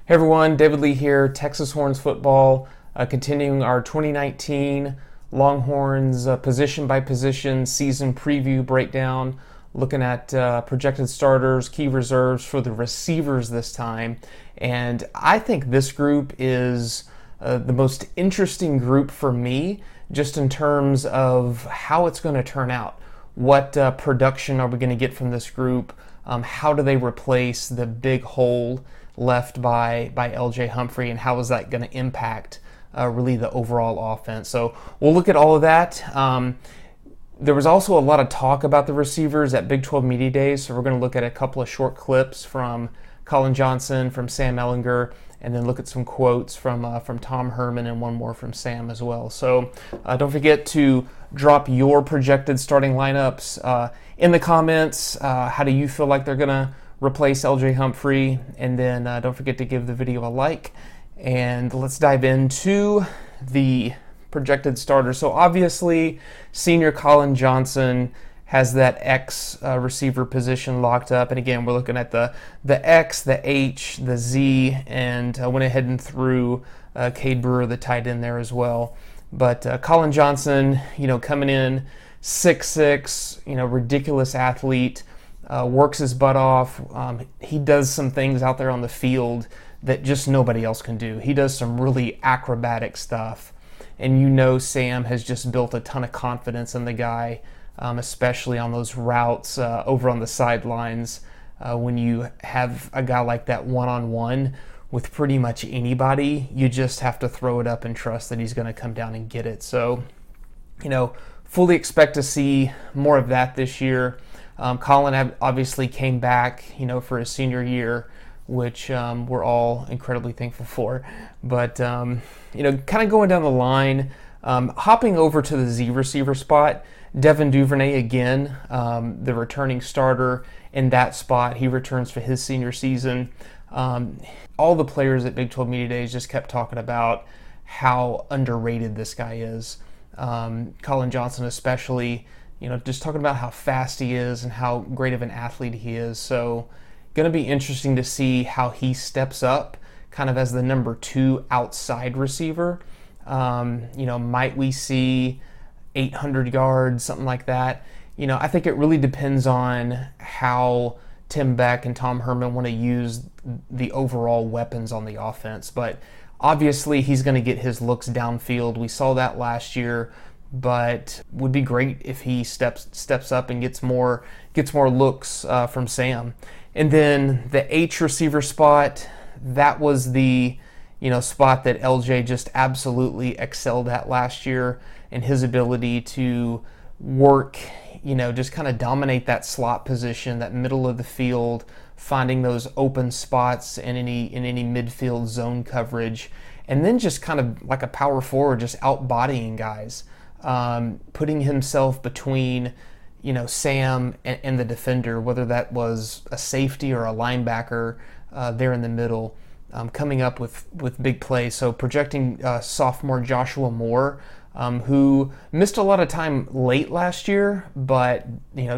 Hey everyone, David Lee here, Texas Horns football, continuing our 2019 Longhorns position by position season preview breakdown, looking at projected starters, key reserves for the receivers this time. And I think this group is the most interesting group for me, just in terms of how it's going to turn out. What production are we going to get from this group? How do they replace the big hole left by Lil'Jordan Humphrey, and how is that going to impact really the overall offense? So we'll look at all of that. There was also a lot of talk about the receivers at Big 12 Media Days, so we're going to look at a couple of short clips from Colin Johnson, from Sam Ehlinger, and then look at some quotes from Tom Herman and one more from Sam as well. So don't forget to drop your projected starting lineups in the comments. How do you feel like they're going to replace Lil'Jordan Humphrey? And then don't forget to give the video a like. And let's dive into the projected starters. So obviously, senior Colin Johnson has that X receiver position locked up. And again, we're looking at the X, the H, the Z, and went ahead and threw Cade Brewer, the tight end, there as well. But Colin Johnson, coming in 6'6", ridiculous athlete. Works his butt off. He does some things out there on the field that just nobody else can do. He does some really acrobatic stuff. And Sam has just built a ton of confidence in the guy, especially on those routes over on the sidelines. When you have a guy like that one-on-one with pretty much anybody, you just have to throw it up and trust that he's going to come down and get it. So, fully expect to see more of that this year. Collin obviously came back, for his senior year, which we're all incredibly thankful for. But, kind of going down the line, hopping over to the Z receiver spot, Devon Duvernay again, the returning starter in that spot. He returns for his senior season. All the players at Big 12 Media Days just kept talking about how underrated this guy is. Colin Johnson especially, just talking about how fast he is and how great of an athlete he is. So going to be interesting to see how he steps up kind of as the number 2 outside receiver. Might we see 800 yards, something like that? I think it really depends on how Tim Beck and Tom Herman want to use the overall weapons on the offense. But obviously he's going to get his looks downfield. We saw that last year. But would be great if he steps up and gets more looks from Sam. And then the H receiver spot, that was the spot that LJ just absolutely excelled at last year, and his ability to work, just kind of dominate that slot position, that middle of the field, finding those open spots in any midfield zone coverage, and then just kind of like a power forward, just out bodying guys. Putting himself between, Sam and the defender, whether that was a safety or a linebacker there in the middle, coming up with big plays. So projecting sophomore Joshua Moore, who missed a lot of time late last year, but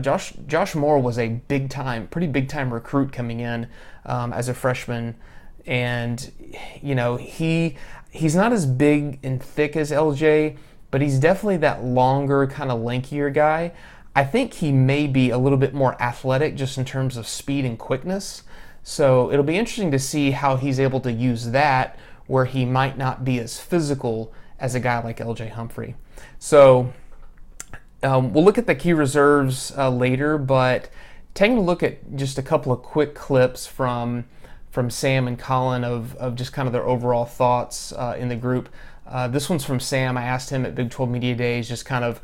Josh Moore was a pretty big time recruit coming in as a freshman, and he's not as big and thick as LJ. But he's definitely that longer, kind of lankier guy. I think he may be a little bit more athletic just in terms of speed and quickness. So it'll be interesting to see how he's able to use that where he might not be as physical as a guy like Lil'Jordan Humphrey. So we'll look at the key reserves later, but taking a look at just a couple of quick clips from Sam and Colin of just kind of their overall thoughts in the group. This one's from Sam. I asked him at Big 12 Media Days just kind of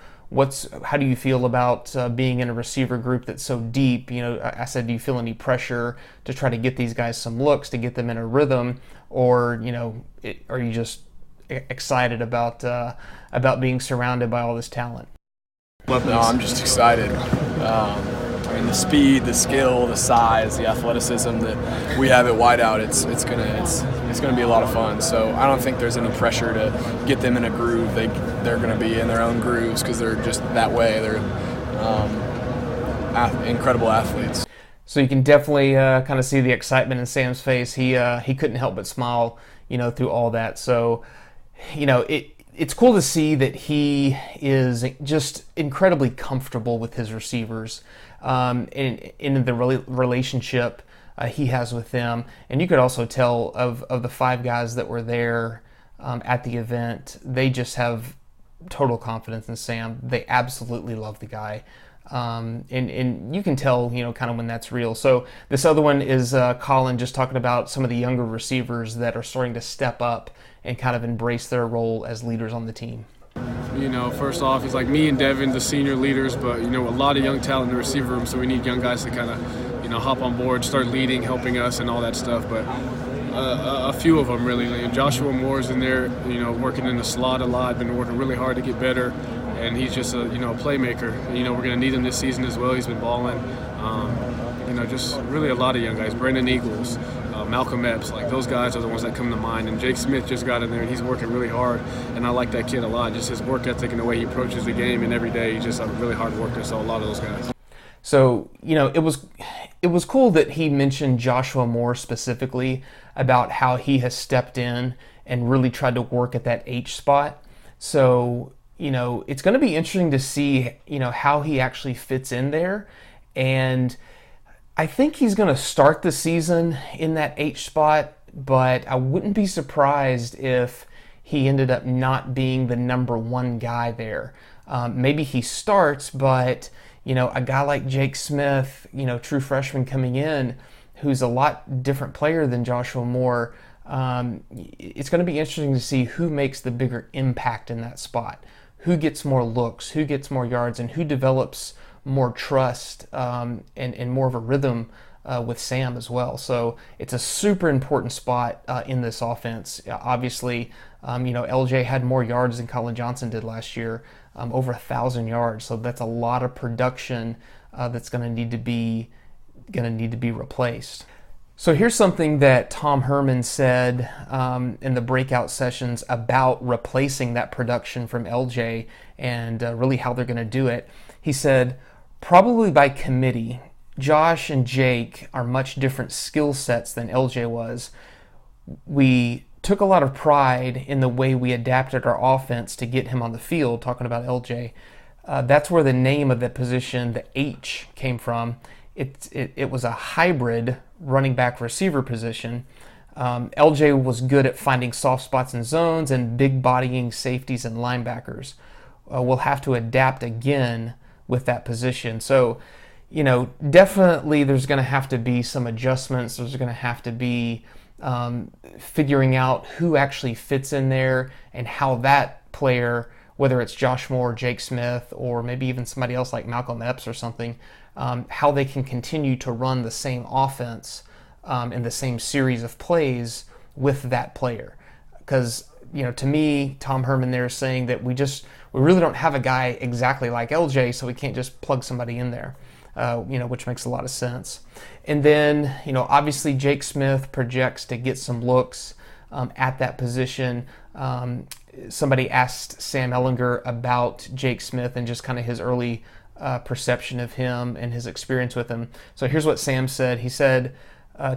how do you feel about being in a receiver group that's so deep? I said, do you feel any pressure to try to get these guys some looks, to get them in a rhythm, or are you just excited about being surrounded by all this talent? No, I'm just excited. The speed, the skill, the size, the athleticism that we have at wideout, it's gonna be a lot of fun. So I don't think there's any pressure to get them in a groove. They're gonna be in their own grooves because they're just that way. They're incredible athletes. So you can definitely kind of see the excitement in Sam's face. He couldn't help but smile, through all that. So, it's cool to see that he is just incredibly comfortable with his receivers, in the relationship he has with them. And you could also tell of the 5 guys that were there at the event, they just have total confidence in Sam. They absolutely love the guy. And you can tell, kind of when that's real. So this other one is Collin, just talking about some of the younger receivers that are starting to step up and kind of embrace their role as leaders on the team. First off, he's like me and Devin, the senior leaders, but, a lot of young talent in the receiver room, so we need young guys to kind of, hop on board, start leading, helping us and all that stuff. But a few of them really. Joshua Moore's in there, working in the slot a lot, been working really hard to get better. And he's just a playmaker. We're going to need him this season as well. He's been balling. Just really a lot of young guys. Brandon Eagles, Malcolm Epps, like those guys are the ones that come to mind. And Jake Smith just got in there, and he's working really hard. And I like that kid a lot. Just his work ethic and the way he approaches the game, and every day he's just a really hard worker. So a lot of those guys. So it was cool that he mentioned Joshua Moore specifically about how he has stepped in and really tried to work at that H spot. So it's going to be interesting to see, how he actually fits in there. And I think he's going to start the season in that H spot, but I wouldn't be surprised if he ended up not being the number 1 guy there. Maybe he starts, but, a guy like Jake Smith, true freshman coming in, who's a lot different player than Joshua Moore, it's going to be interesting to see who makes the bigger impact in that spot. Who gets more looks, who gets more yards, and who develops more trust and more of a rhythm with Sam as well. So it's a super important spot in this offense. Obviously, LJ had more yards than Colin Johnson did last year, over 1,000 yards. So that's a lot of production that's going to need to be replaced. So here's something that Tom Herman said in the breakout sessions about replacing that production from LJ and really how they're going to do it. He said, probably by committee, Josh and Jake are much different skill sets than LJ was. We took a lot of pride in the way we adapted our offense to get him on the field, talking about LJ. That's where the name of the position, the H, came from. It was a hybrid running back receiver position. LJ was good at finding soft spots in zones and big bodying safeties and linebackers. We'll have to adapt again with that position. So, definitely there's going to have to be some adjustments. There's going to have to be figuring out who actually fits in there and how that player, whether it's Josh Moore, Jake Smith, or maybe even somebody else like Malcolm Epps or something, how they can continue to run the same offense in the same series of plays with that player. Because, to me, Tom Herman there is saying that we really don't have a guy exactly like LJ, so we can't just plug somebody in there, which makes a lot of sense. And then, obviously Jake Smith projects to get some looks at that position. Somebody asked Sam Ehlinger about Jake Smith and just kind of his early perception of him and his experience with him. So here's what Sam said. He said,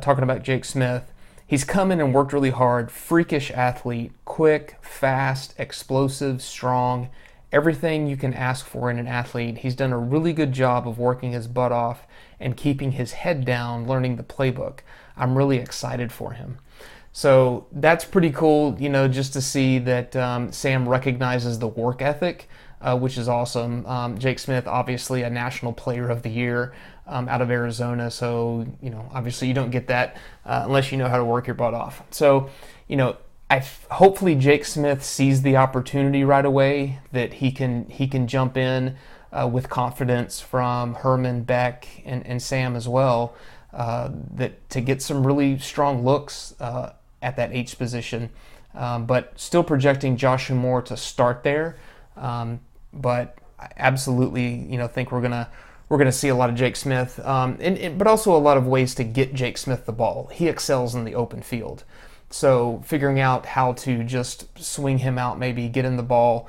talking about Jake Smith, he's come in and worked really hard, freakish athlete, quick, fast, explosive, strong, everything you can ask for in an athlete. He's done a really good job of working his butt off and keeping his head down, learning the playbook. I'm really excited for him. So that's pretty cool, just to see that Sam recognizes the work ethic, which is awesome. Jake Smith, obviously a National Player of the Year out of Arizona. So, obviously you don't get that unless you know how to work your butt off. So, hopefully Jake Smith sees the opportunity right away, that he can jump in with confidence from Herman, Beck, and Sam as well, that to get some really strong looks at that H position, but still projecting Joshua Moore to start there. But I absolutely, think we're gonna see a lot of Jake Smith, but also a lot of ways to get Jake Smith the ball. He excels in the open field, so figuring out how to just swing him out, maybe get in the ball,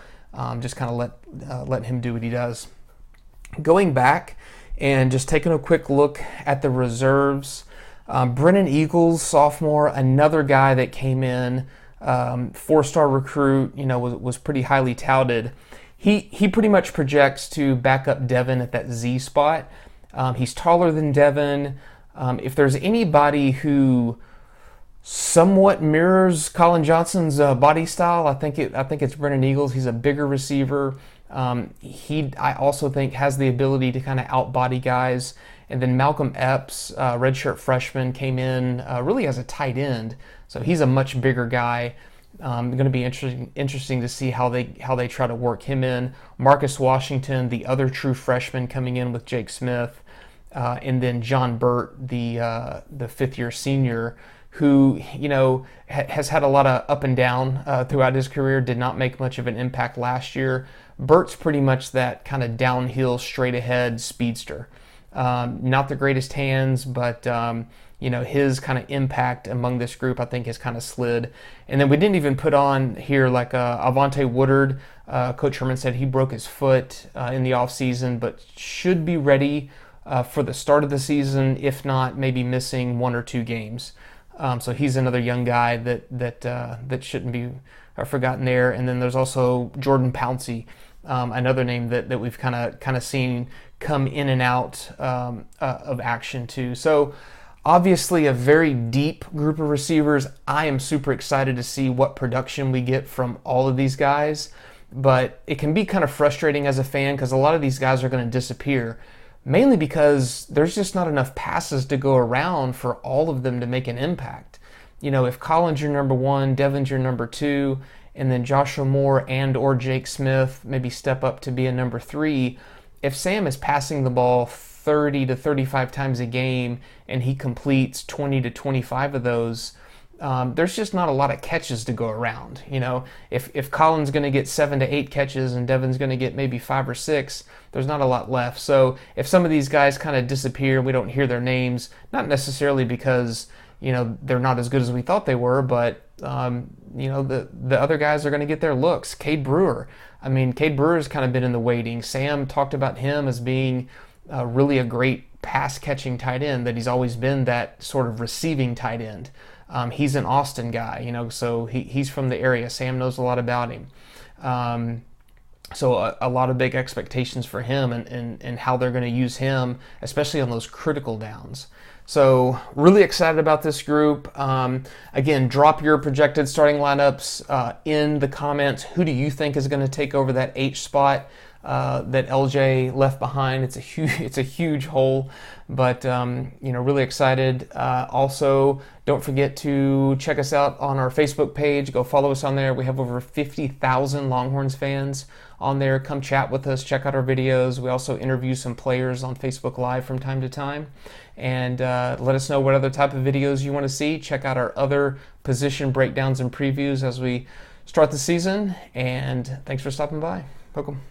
just kind of let him do what he does. Going back, and just taking a quick look at the reserves. Brennan Eagles, sophomore, another guy that came in, 4-star recruit, was pretty highly touted. He pretty much projects to back up Devin at that Z spot. He's taller than Devin. If there's anybody who somewhat mirrors Colin Johnson's body style, I think it's Brennan Eagles. He's a bigger receiver. I also think has the ability to kind of out-body guys. And then Malcolm Epps, redshirt freshman, came in really as a tight end. So he's a much bigger guy. Going to be interesting to see how they try to work him in. Marcus Washington, the other true freshman, coming in with Jake Smith, and then John Burt, the fifth-year senior, who has had a lot of up and down throughout his career. Did not make much of an impact last year. Burt's pretty much that kind of downhill, straight ahead speedster. Not the greatest hands, but his kind of impact among this group, I think, has kind of slid. And then we didn't even put on here like Avante Woodard. Coach Herman said he broke his foot in the offseason, but should be ready for the start of the season, if not maybe missing 1 or 2 games. So he's another young guy that shouldn't be forgotten there. And then there's also Jordan Pouncey, another name that we've kind of seen come in and out of action too. So obviously a very deep group of receivers. I am super excited to see what production we get from all of these guys, but it can be kind of frustrating as a fan because a lot of these guys are going to disappear, mainly because there's just not enough passes to go around for all of them to make an impact. If Collin's your number 1, Devin's your number 2, and then Joshua Moore and or Jake Smith maybe step up to be a number 3, if Sam is passing the ball 30 to 35 times a game and he completes 20 to 25 of those, there's just not a lot of catches to go around. If Colin's going to get 7 to 8 catches and Devin's going to get maybe 5 or 6, there's not a lot left. So if some of these guys kind of disappear, we don't hear their names, not necessarily because they're not as good as we thought they were, but the other guys are going to get their looks. Cade Brewer. Cade Brewer's kind of been in the waiting. Sam talked about him as being really a great pass-catching tight end, that he's always been that sort of receiving tight end. He's an Austin guy, so he's from the area. Sam knows a lot about him. So a lot of big expectations for him and how they're going to use him, especially on those critical downs. So really excited about this group. Again, drop your projected starting lineups in the comments. Who do you think is going to take over that H spot that LJ left behind? It's a huge hole, but really excited. Also, don't forget to check us out on our Facebook page. Go follow us on there. We have over 50,000 Longhorns fans on there. Come chat with us. Check out our videos. We also interview some players on Facebook Live from time to time. And let us know what other type of videos you want to see. Check out our other position breakdowns and previews as we start the season. And thanks for stopping by. Welcome.